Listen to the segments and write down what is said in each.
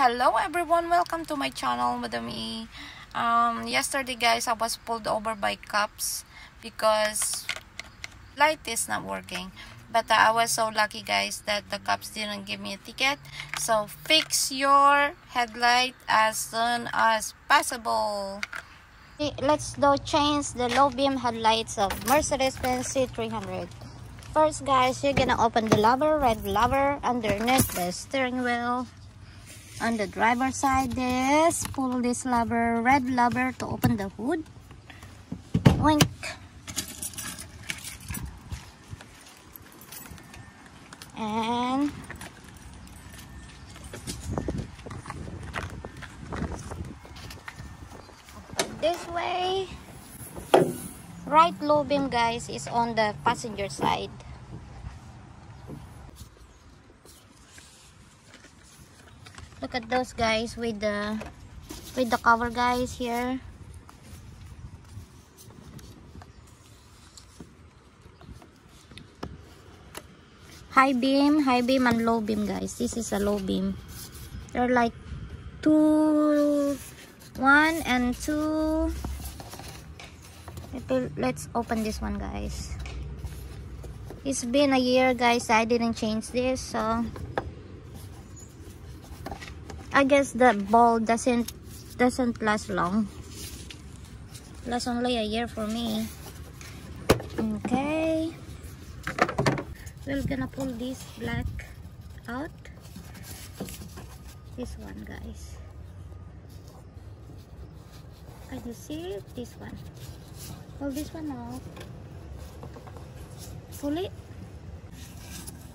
Hello everyone, welcome to my channel, Madam E. Yesterday guys, I was pulled over by cops because light is not working. But I was so lucky guys that the cops didn't give me a ticket. So fix your headlight as soon as possible. Let's go change the low beam headlights of Benz C300. First guys, you're gonna open the lever, red lever underneath the steering wheel. On the driver's side, pull this lever, red lever, to open the hood. Wink. And this way. Right low beam guys is on the passenger side. Look at those guys with the cover guys here. High beam and low beam guys. This is a low beam. They're like 1 and 2. Let's open this one guys. It's been a year guys, I didn't change this, so I guess the ball doesn't last long. Lasts only a year for me. Okay, we're gonna pull this black out. This one guys, can you see it? This one. Pull this one out. Pull it.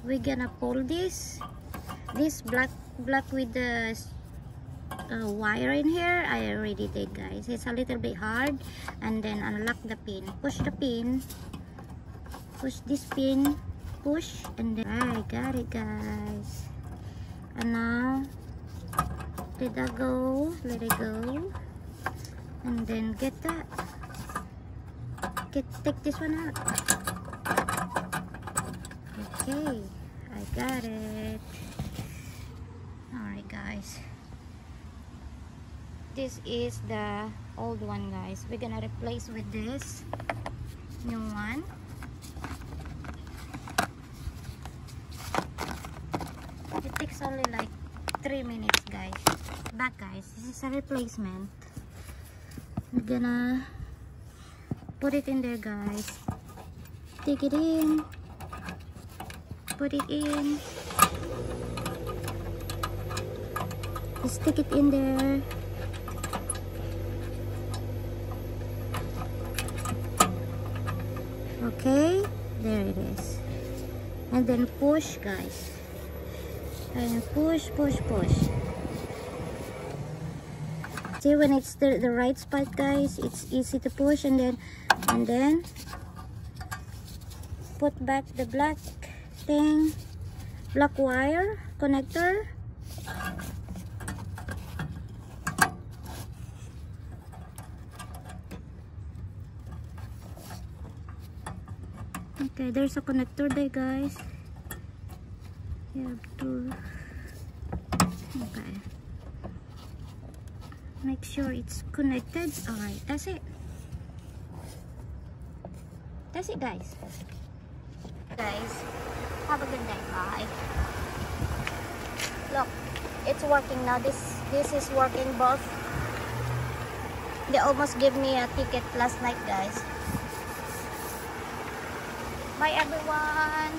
We're gonna pull this black with the wire in here. I already did guys. It's a little bit hard. And then unlock the pin. Push the pin. Push this pin. Push. And then I got it guys. And now let it go. Let it go. And then get that. Take this one out. Okay, I got it. Alright guys, this is the old one guys. We're gonna replace with this new one. It takes only like 3 minutes guys. Back guys, this is a replacement. We're gonna put it in there guys. Take it in. Put it in. Just stick it in there. Okay, there it is. And then push guys. And push. See, when it's the right spot guys, it's easy to push. And then put back the black thing, black wire connector. Okay, there's a connector there guys. You have to, okay, make sure it's connected. Alright, that's it guys. Have a good day. Bye. Look, it's working now. This is working both. They almost gave me a ticket last night guys. Bye everyone.